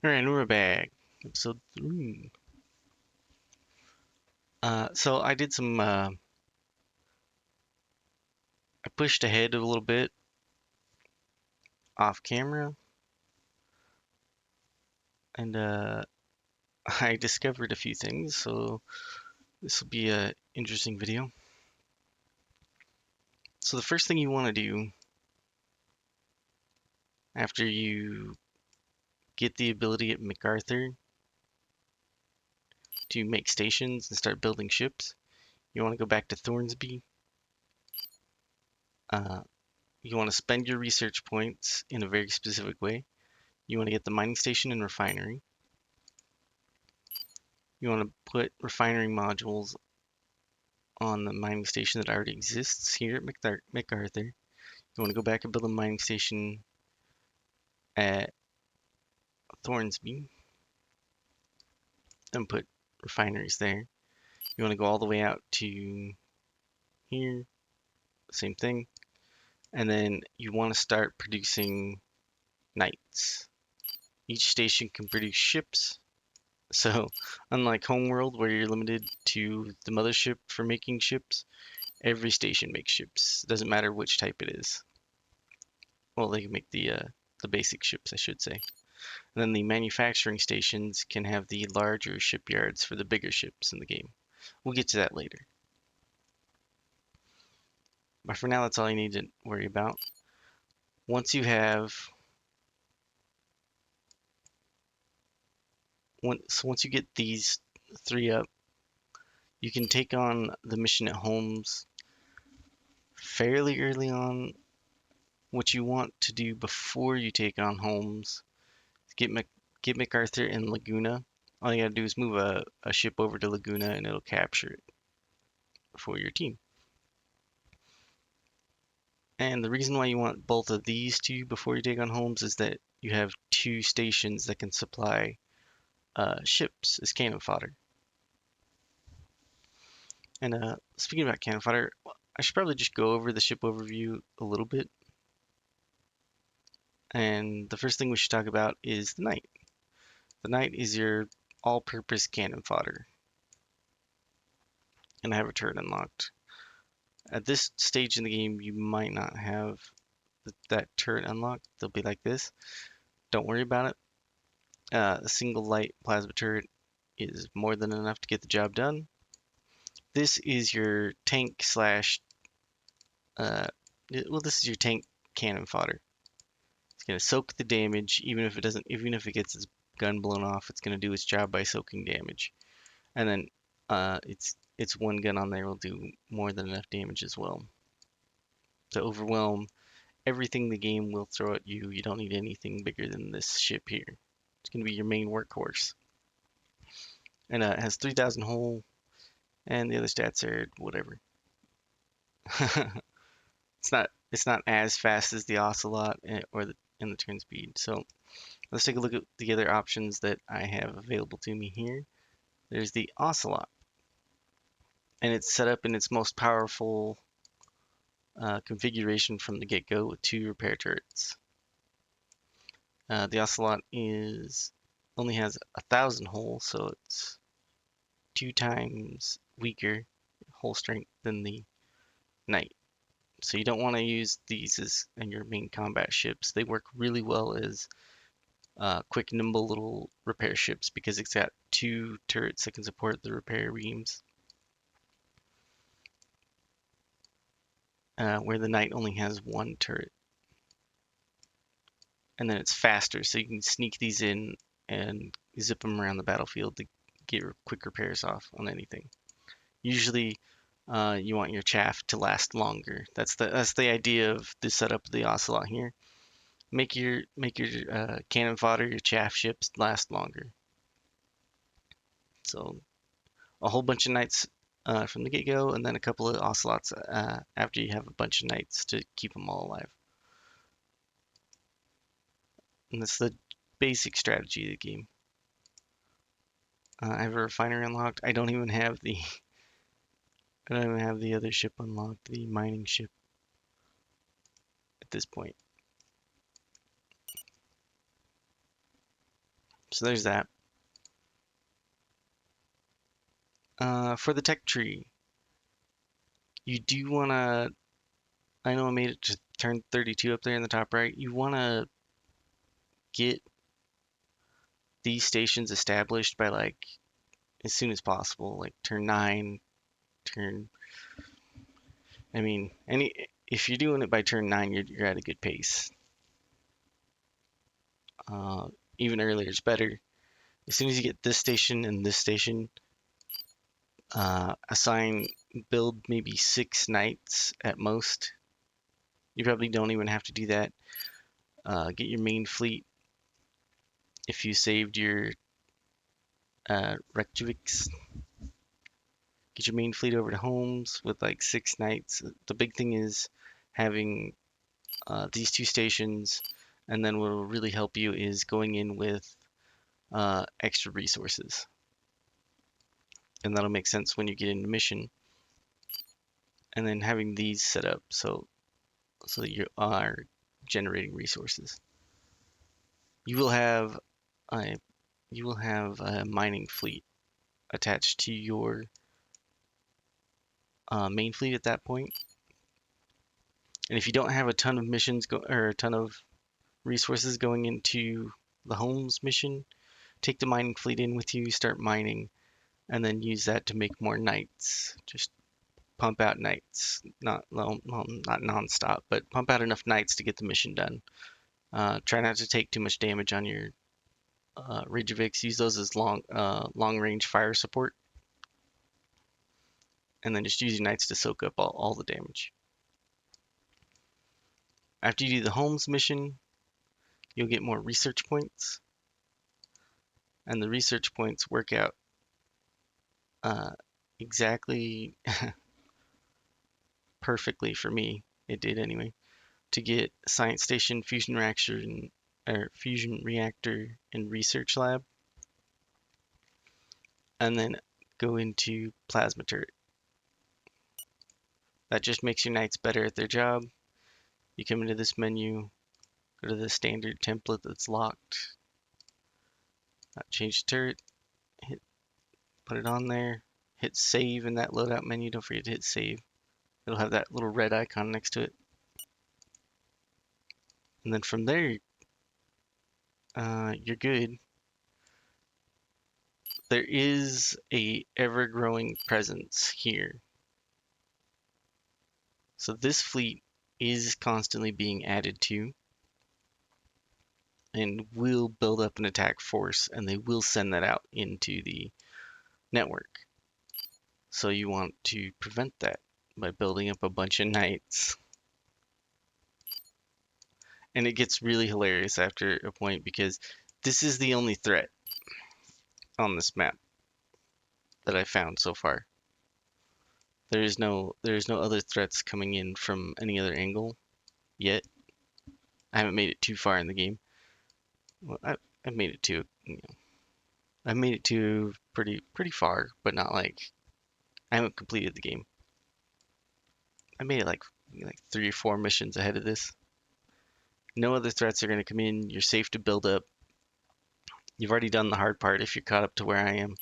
Alright, we're back. Episode 3. So I did some, I pushed ahead a little bit off camera, and I discovered a few things, so this will be a interesting video. So the first thing you want to do after you get the ability at MacArthur to make stations and start building ships, you want to go back to Thornsby. Uh, you want to spend your research points in a very specific way. You want to get the mining station and refinery. You want to put refinery modules on the mining station that already exists here at MacArthur. You want to go back and build a mining station at Thornsby and put refineries there. You want to go all the way out to here, same thing. And then you want to start producing knights. Each station can produce ships. So, unlike Homeworld, where you're limited to the mothership for making ships, every station makes ships. It doesn't matter which type it is. Well, they can make the basic ships, I should say. And then the manufacturing stations can have the larger shipyards for the bigger ships in the game. We'll get to that later. But for now, that's all you need to worry about. Once you have, once you get these three up, you can take on the mission at Holmes fairly early on. What you want to do before you take on Holmes is get MacArthur in Laguna. All you gotta do is move a ship over to Laguna and it'll capture it for your team. And the reason why you want both of these two before you take on Holmes is that you have two stations that can supply ships as cannon fodder. And speaking about cannon fodder, I should probably just go over the ship overview a little bit. And the first thing we should talk about is the Knight. The Knight is your all-purpose cannon fodder. And I have a turret unlocked. At this stage in the game, you might not have that turret unlocked. They'll be like this. Don't worry about it. A single light plasma turret is more than enough to get the job done. This is your tank slash, uh, well, this is your tank cannon fodder. It's gonna soak the damage, even if it doesn't, even if it gets its gun blown off, it's gonna do its job by soaking damage. And then, its one gun on there will do more than enough damage as well to overwhelm everything the game will throw at you. You don't need anything bigger than this ship here. It's gonna be your main workhorse. And it has 3,000 hull, and the other stats are whatever. It's not as fast as the Ocelot or the turn speed. So let's take a look at the other options that I have available to me here. There's the Ocelot, and it's set up in its most powerful configuration from the get-go with two repair turrets. The Ocelot is only has 1,000 hull, so it's 2 times weaker hull strength than the Knight. So you don't want to use these as in your main combat ships. They work really well as quick, nimble little repair ships because it's got two turrets that can support the repair beams. Where the Knight only has one turret. And then it's faster, so you can sneak these in and zip them around the battlefield to get quick repairs off on anything. Usually, you want your chaff to last longer. That's the idea of the setup of the Ocelot here. Make your cannon fodder, your chaff ships last longer. So a whole bunch of knights from the get-go, and then a couple of ocelots after you have a bunch of knights to keep them all alive. And that's the basic strategy of the game. I have a refinery unlocked. I don't even have the I don't even have the other ship unlocked, the mining ship at this point. So there's that. For the tech tree, you do want to, I know I made it to turn 32 up there in the top right. You want to get these stations established by like as soon as possible, like turn 9, turn, I mean, if you're doing it by turn 9, you're at a good pace. Uh, Even earlier is better. As soon as you get this station and this station, assign, build maybe 6 knights at most. You probably don't even have to do that. Get your main fleet. If you saved your Reykjavik's, get your main fleet over to Holmes with like 6 knights. The big thing is having these 2 stations, and then what will really help you is going in with extra resources. And that'll make sense when you get into mission. And then having these set up so that you are generating resources. You will have a mining fleet attached to your main fleet at that point. And if you don't have a ton of missions or a ton of resources going into the Holmes mission, take the mining fleet in with you, start mining, and then use that to make more knights. Just pump out knights, not well, not nonstop, but pump out enough knights to get the mission done. Try not to take too much damage on your Reykjaviks. Use those as long range fire support, and then just use your knights to soak up all the damage. After you do the Holmes mission, you'll get more research points, and the research points work out uh, exactly perfectly for me. It did anyway. To get science station, fusion reactor, and research lab, and then go into plasma turret. That just makes your knights better at their job. You come into this menu, go to the standard template that's locked, change turret, put it on there, hit save in that loadout menu. Don't forget to hit save. It'll have that little red icon next to it. And then from there, you're good. There is a ever-growing presence here. So this fleet is constantly being added to and will build up an attack force, and they will send that out into the network. So you want to prevent that by building up a bunch of knights. And it gets really hilarious after a point because this is the only threat on this map that I found so far. There is no other threats coming in from any other angle yet. I haven't made it too far in the game. Well, I've made it to, I've made it to pretty far, but not like I haven't completed the game. I made it like 3 or 4 missions ahead of this. No other threats are going to come in. You're safe to build up. You've already done the hard part if you're caught up to where I am.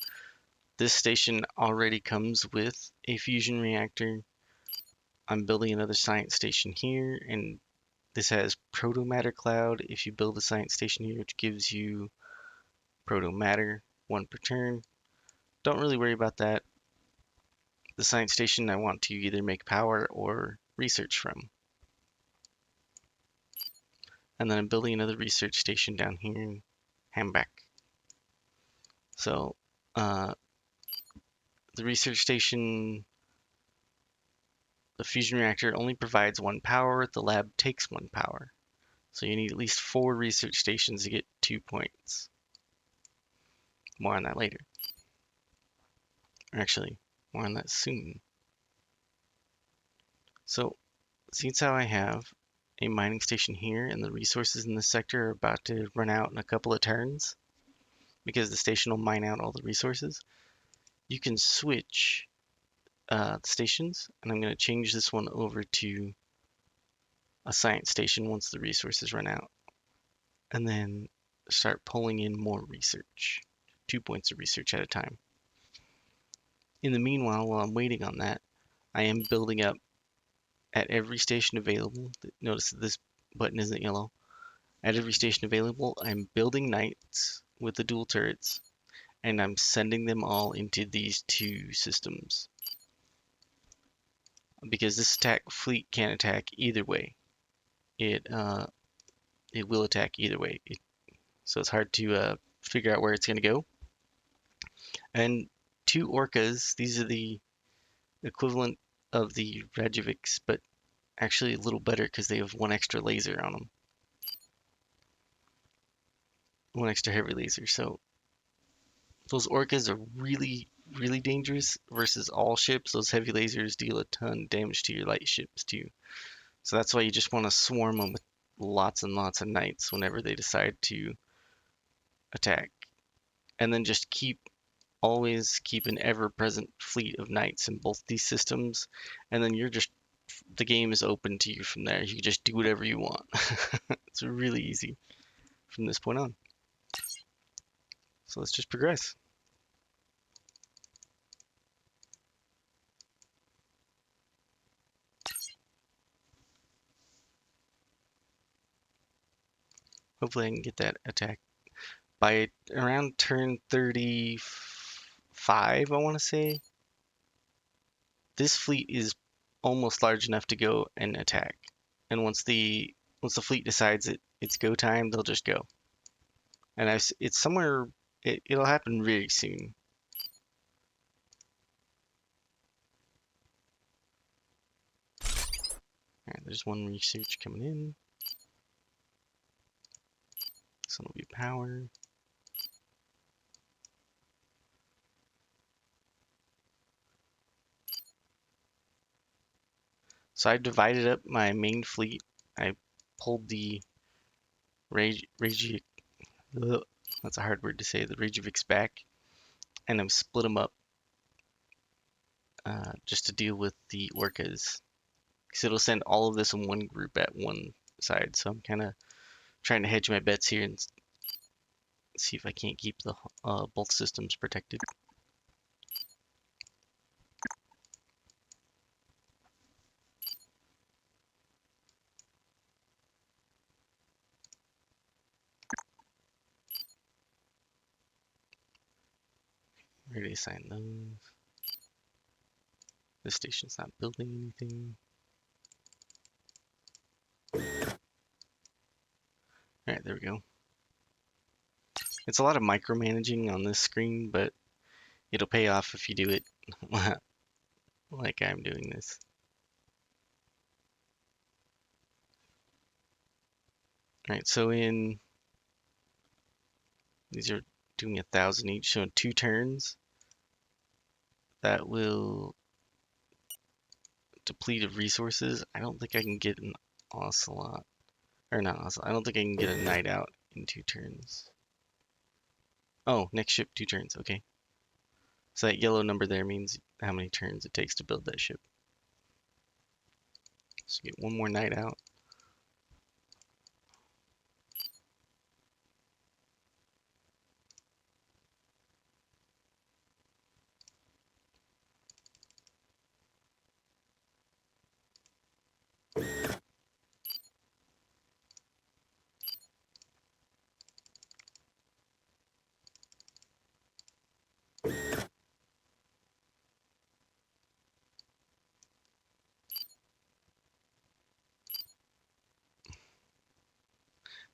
This station already comes with a fusion reactor. I'm building another science station here, and this has proto matter cloud. If you build a science station here, which gives you proto matter, 1 per turn. Don't really worry about that. The science station I want to either make power or research from. And then I'm building another research station down here in Hambach. So the research station, the fusion reactor only provides 1 power. The lab takes 1 power. So you need at least 4 research stations to get 2 points. More on that later. Or actually, more on that soon. So, since how I have a mining station here and the resources in this sector are about to run out in a couple of turns, because the station will mine out all the resources, you can switch stations, and I'm going to change this one over to a science station once the resources run out. And then start pulling in more research, 2 points of research at a time. In the meanwhile, while I'm waiting on that, I am building up at every station available. Notice that this button isn't yellow. At every station available, I'm building knights with the dual turrets, and I'm sending them all into these two systems. Because this attack fleet can attack either way. It will attack either way. So it's hard to figure out where it's going to go. And two orcas, these are the equivalent of the Reykjaviks, but actually a little better because they have one extra laser on them. One extra heavy laser. So those orcas are really, really dangerous versus all ships. Those heavy lasers deal a ton of damage to your light ships too. So that's why you just want to swarm them with lots and lots of knights whenever they decide to attack. And then just always keep an ever-present fleet of knights in both these systems, and then the game is open to you from there. You can just do whatever you want. It's really easy from this point on. So let's just progress. Hopefully I can get that attack by around turn 35, I want to say. This fleet is almost large enough to go and attack. And once the fleet decides it's go time, they'll just go. And it's somewhere it'll happen very soon. All right, there's one research coming in. This one will be power. So I divided up my main fleet. I pulled the Reykjavik, that's a hard word to say, the Reykjaviks back, and I've split them up just to deal with the orcas. Because it'll send all of this in one group at one side. So I'm kind of trying to hedge my bets here and see if I can't keep the both systems protected. Already assigned those. This station's not building anything. Alright, there we go. It's a lot of micromanaging on this screen, but it'll pay off if you do it like I'm doing this. Alright, so these are doing 1,000 each, so in 2 turns, that will deplete of resources. I don't think I can get an ocelot, or not ocelot, I don't think I can get a knight out in 2 turns. Oh, next ship 2 turns, okay. So that yellow number there means how many turns it takes to build that ship. So get one more knight out.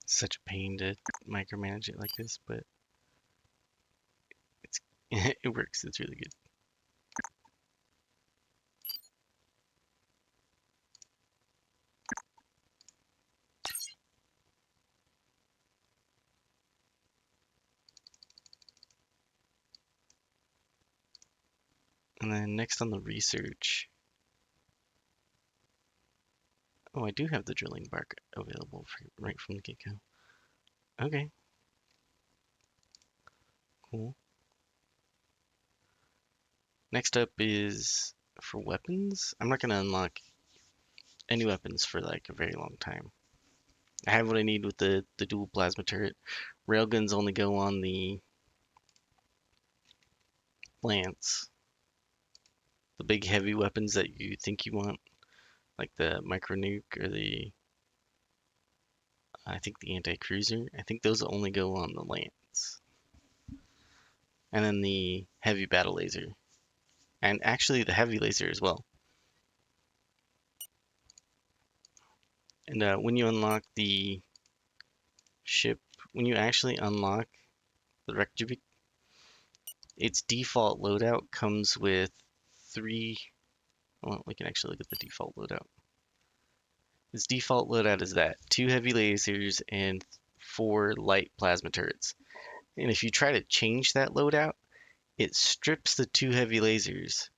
It's such a pain to micromanage it like this, but it's it works. It's really good. And then next on the research. Oh, I do have the drilling bark available right from the get-go. Okay, cool. Next up is for weapons. I'm not going to unlock any weapons for like a very long time. I have what I need with the dual plasma turret. Railguns only go on the lance. The big heavy weapons that you think you want, like the micro nuke or I think the anti-cruiser. I think those only go on the lance. And then the heavy battle laser. And actually the heavy laser as well. And when you unlock the ship, when you actually unlock the Reykjavik, its default loadout comes with three. Well, we can actually look at the default loadout. Its default loadout is that two heavy lasers and four light plasma turrets. And if you try to change that loadout, it strips the two heavy lasers,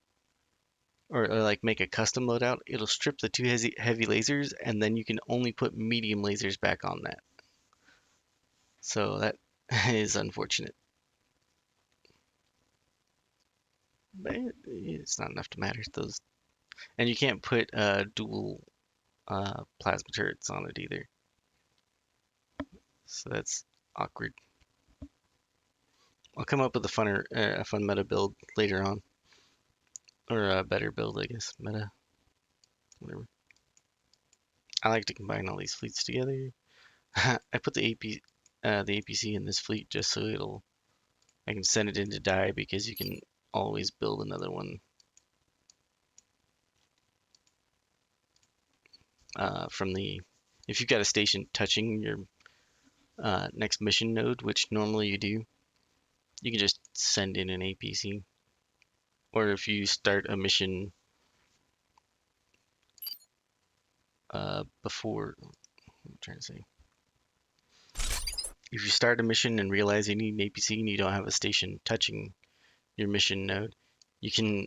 or like make a custom loadout. It'll strip the two heavy lasers, and then you can only put medium lasers back on that. So that is unfortunate. But it's not enough to matter. Those, and you can't put dual plasma turrets on it either. So that's awkward. I'll come up with a fun meta build later on, or a better build, I guess. Meta, whatever. I like to combine all these fleets together. I put the APC in this fleet just so I can send it in to die because you can always build another one from if you've got a station touching your next mission node, which normally you do, you can just send in an APC. Or if you start a mission before, I'm trying to say, if you start a mission and realize you need an APC and you don't have a station touching your mission node, you can,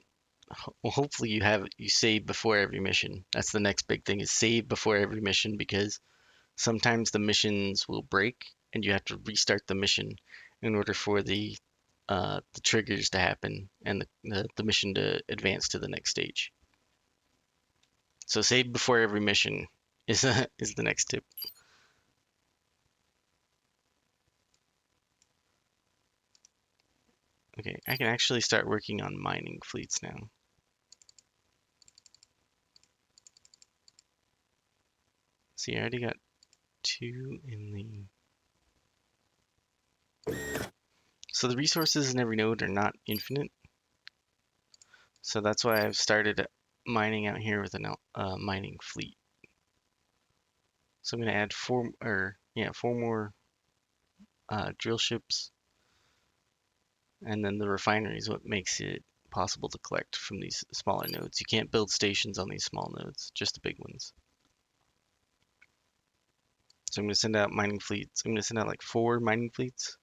well, hopefully you save before every mission. That's the next big thing, is save before every mission, because sometimes the missions will break and you have to restart the mission in order for the triggers to happen and the mission to advance to the next stage. So save before every mission is is the next tip. Okay, I can actually start working on mining fleets now. See, I already got two in So the resources in every node are not infinite. So that's why I've started mining out here with a mining fleet. So I'm going to add four more drill ships, and then the refinery is what makes it possible to collect from these smaller nodes. You can't build stations on these small nodes, just the big ones. So I'm going to send out mining fleets. I'm going to send out like 4 mining fleets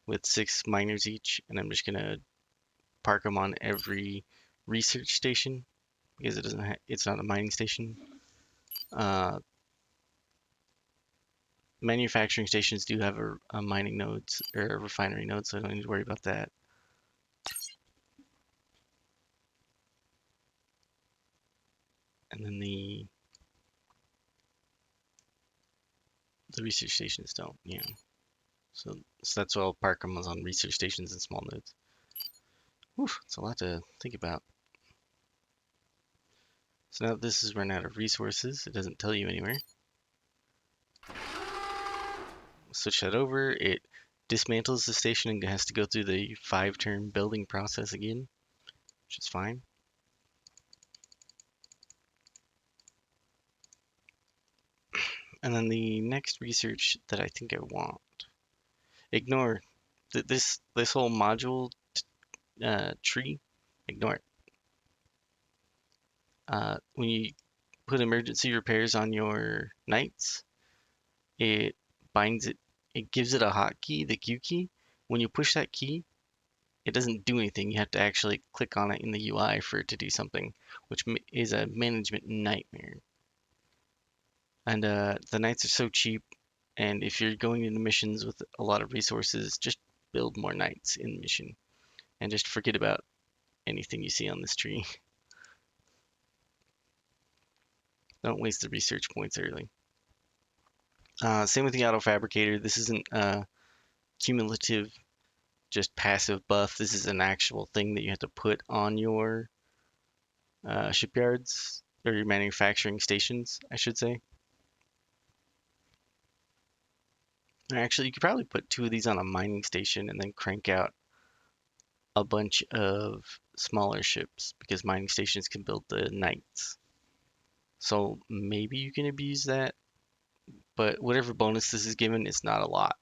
with 6 miners each, and I'm just going to park them on every research station because it's not a mining station. Uh, Manufacturing stations do have a mining nodes or a refinery node, so I don't need to worry about that. And then the research stations don't, yeah. So that's why I'll park them on research stations and small nodes. Whew, it's a lot to think about. So now this is run out of resources. It doesn't tell you anywhere. Switch that over. It dismantles the station and has to go through the 5-turn building process again, which is fine. And then the next research that I think I want, ignore this whole module tree. Ignore it. When you put emergency repairs on your knights, it binds it. It gives it a hotkey, the Q key. When you push that key, it doesn't do anything. You have to actually click on it in the UI for it to do something, which is a management nightmare. And the knights are so cheap, and if you're going into missions with a lot of resources, just build more knights in the mission, and just forget about anything you see on this tree. Don't waste the research points early. Same with the auto fabricator. This isn't cumulative, just passive buff. This is an actual thing that you have to put on your shipyards or your manufacturing stations, I should say. Actually, you could probably put two of these on a mining station and then crank out a bunch of smaller ships because mining stations can build the knights. So maybe you can abuse that, but whatever bonus this is given, it's not a lot.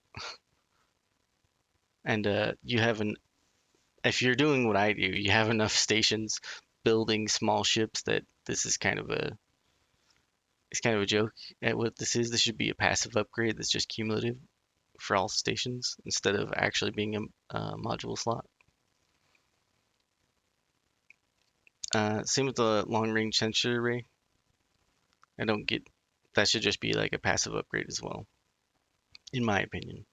And you have an if you're doing what I do, you have enough stations building small ships that this is kind of a it's kind of a joke at what this is. This should be a passive upgrade that's just cumulative for all stations instead of actually being a module slot. Same with the long range sensor array. I don't get that should just be like a passive upgrade as well, in my opinion.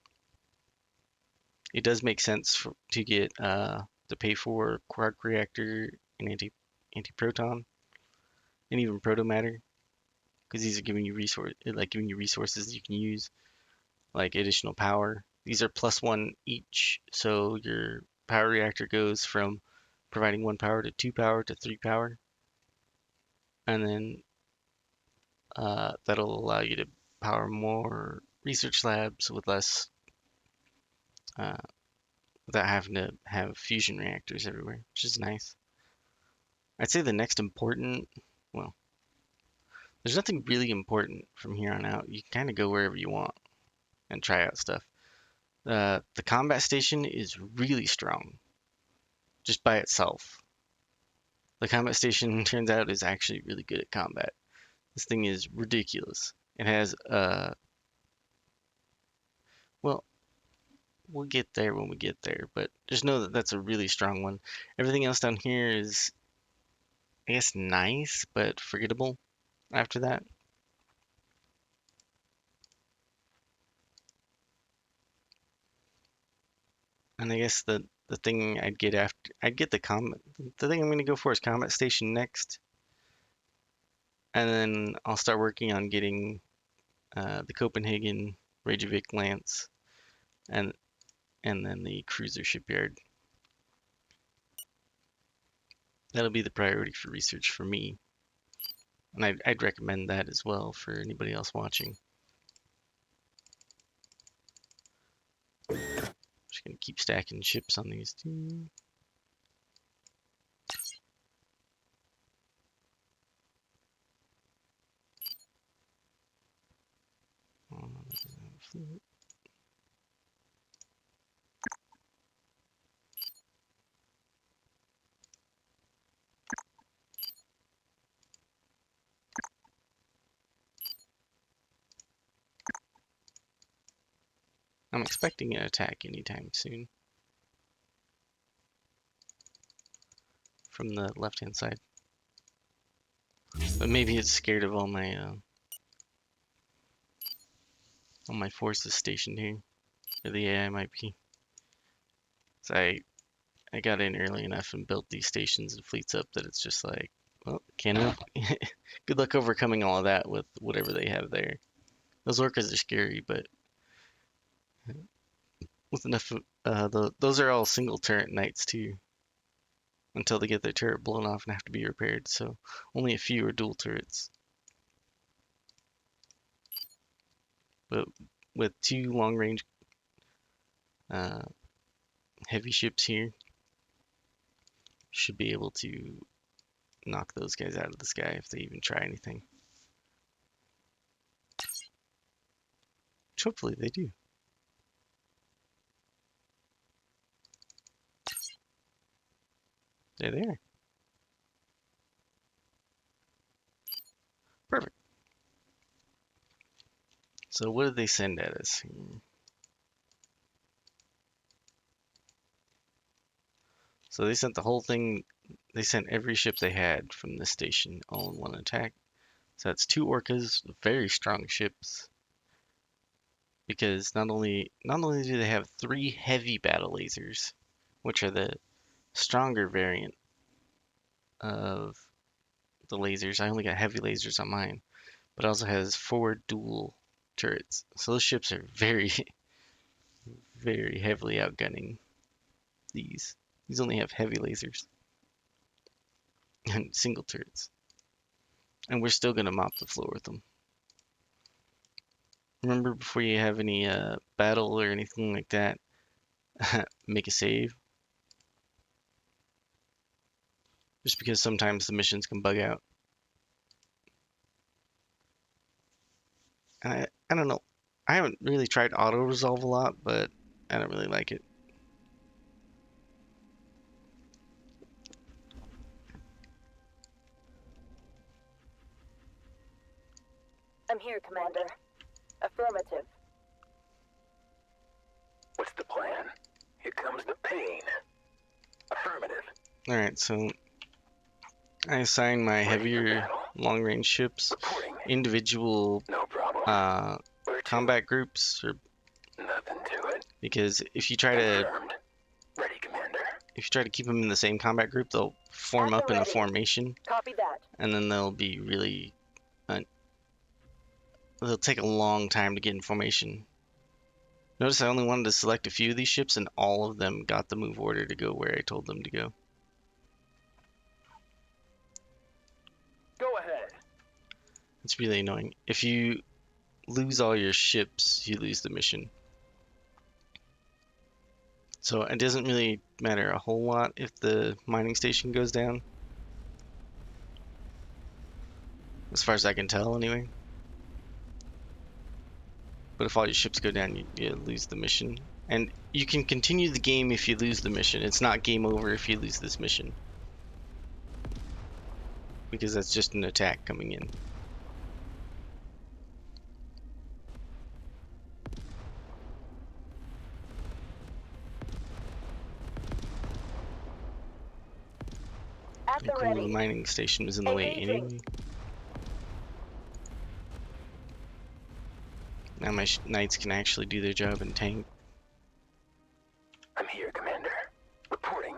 It does make sense to get to pay for quark reactor and anti-proton and even proto matter because these are giving you resources that you can use like additional power. These are +1 each, so your power reactor goes from providing 1 power to 2 power to 3 power, and then that'll allow you to power more research labs with less, uh, without having to have fusion reactors everywhere, which is nice. I'd say the next important, well, there's nothing really important from here on out. You can kind of go wherever you want and try out stuff. The combat station is really strong just by itself. The combat station turns out is actually really good at combat. This thing is ridiculous. It has well, we'll get there when we get there, but just know that that's a really strong one. Everything else down here is, I guess, nice, but forgettable after that. And I guess the thing I'd get the thing I'm gonna go for is combat station next, and then I'll start working on getting the Copenhagen Reykjavik Lance and and then the cruiser shipyard. That'll be the priority for research for me, and I'd recommend that as well for anybody else watching. Just gonna keep stacking ships on these two. I'm expecting an attack anytime soon from the left-hand side, but maybe it's scared of all my forces stationed here, or the AI might be. So I got in early enough and built these stations and fleets up that it's just like, well, can't. Good luck overcoming all of that with whatever they have there. Those orcas are scary, but with enough, those are all single turret knights too, until they get their turret blown off and have to be repaired. So only a few are dual turrets. But with two long range uh, heavy ships here, should be able to knock those guys out of the sky if they even try anything. Which hopefully they do. There they are. Perfect. So what did they send at us? So they sent the whole thing. They sent every ship they had from this station all in one attack. So that's two orcas, very strong ships. Because not only do they have three heavy battle lasers, which are the stronger variant of the lasers. I only got heavy lasers on mine, but it also has four dual turrets. So those ships are very, very heavily outgunning these. These only have heavy lasers and single turrets. And we're still gonna mop the floor with them. Remember, before you have any battle or anything like that, make a save. Just because sometimes the missions can bug out. And I don't know. I haven't really tried auto resolve a lot, but I don't really like it. I'm here, Commander. Affirmative. What's the plan? Here comes the pain. Affirmative. Alright, so I assign my heavier long-range ships Reporting. individual No problem. Where to? combat groups, or Nothing to it. because if you try to Confirmed. Ready, Commander. keep them in the same combat group, they'll form up in a formation, Copy that. and then they'll be really they'll take a long time to get in formation. Notice I only wanted to select a few of these ships, and all of them got the move order to go where I told them to go. Go ahead. It's really annoying. If you lose all your ships, you lose the mission. So it doesn't really matter a whole lot if the mining station goes down. As far as I can tell, anyway. But if all your ships go down, you lose the mission. And you can continue the game if you lose the mission. It's not game over if you lose this mission. Because that's just an attack coming in. At the Cool, ready. the mining station was in the way anyway. Now my knights can actually do their job and tank. I'm here, Commander. Reporting.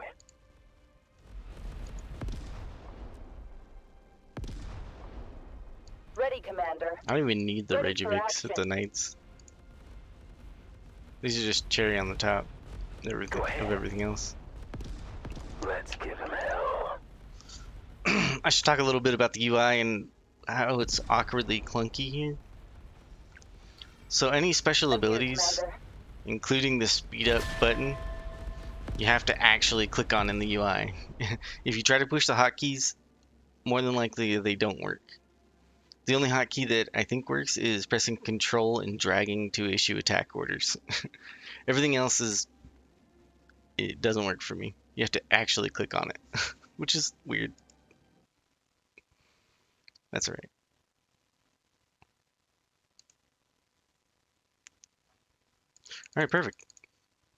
Ready, Commander. I don't even need the Ready for Regivics with the action. knights. These are just cherry on the top Go ahead. of everything else. Let's give him hell. I should talk a little bit about the UI and how it's awkwardly clunky here. So any special I'm here, abilities, Commander. including the speed up button, you have to actually click on in the UI. If you try to push the hotkeys, more than likely they don't work. The only hotkey that I think works is pressing Control and dragging to issue attack orders. Everything else it doesn't work for me. You have to actually click on it, which is weird. That's alright. Alright, perfect.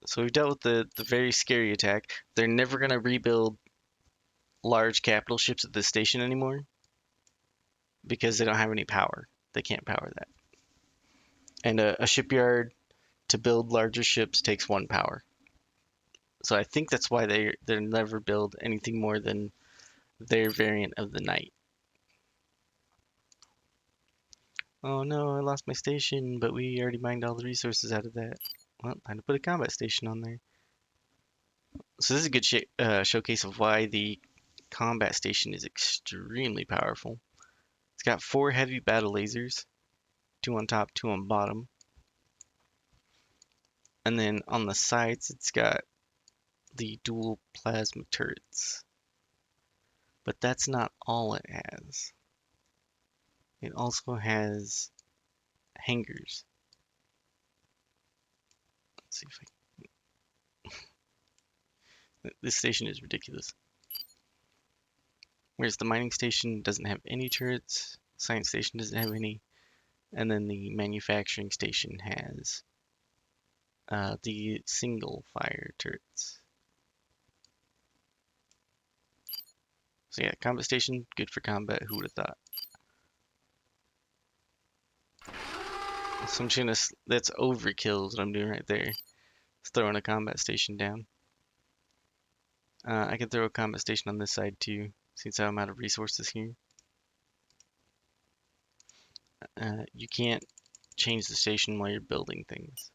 So we've dealt with the very scary attack. They're never going to rebuild large capital ships at this station anymore because they don't have any power. They can't power that. And a shipyard to build larger ships takes 1 power. So I think that's why they'll never build anything more than their variant of the knight. Oh no, I lost my station, but we already mined all the resources out of that. Well, time to put a combat station on there. So this is a good showcase of why the combat station is extremely powerful. It's got 4 heavy battle lasers, 2 on top, 2 on bottom. And then on the sides, it's got the dual plasma turrets. But that's not all it has. It also has hangars. Let's see if this station is ridiculous. Whereas the mining station doesn't have any turrets, science station doesn't have any, and then the manufacturing station has the single fire turrets. So yeah, combat station, good for combat, who would have thought? So I'm just gonna, that's overkill is what I'm doing right there. Just throwing a combat station down. I can throw a combat station on this side too, since I'm out of resources here. You can't change the station while you're building things.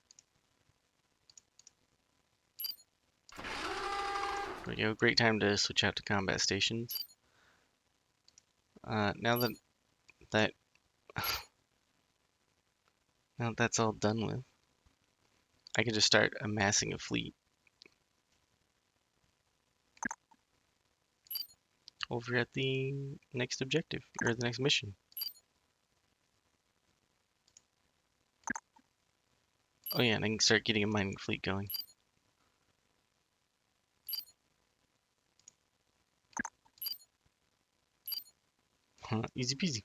There we go. Great time to switch out to combat stations. Now that that now that that's all done with, I can just start amassing a fleet over at the next objective or the next mission. Oh yeah, and I can start getting a mining fleet going. Easy peasy.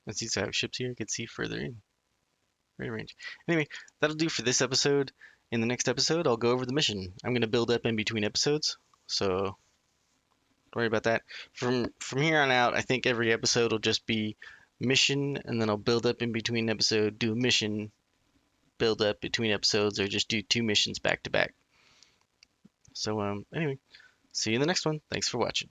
And since I have ships here, I can see further in. Very range. Anyway, that'll do for this episode. In the next episode, I'll go over the mission. I'm gonna build up in between episodes, so don't worry about that. From here on out, I think every episode will just be mission, and then I'll build up in between episode, do a mission, build up between episodes, or just do 2 missions back to back. So anyway, see you in the next one. Thanks for watching.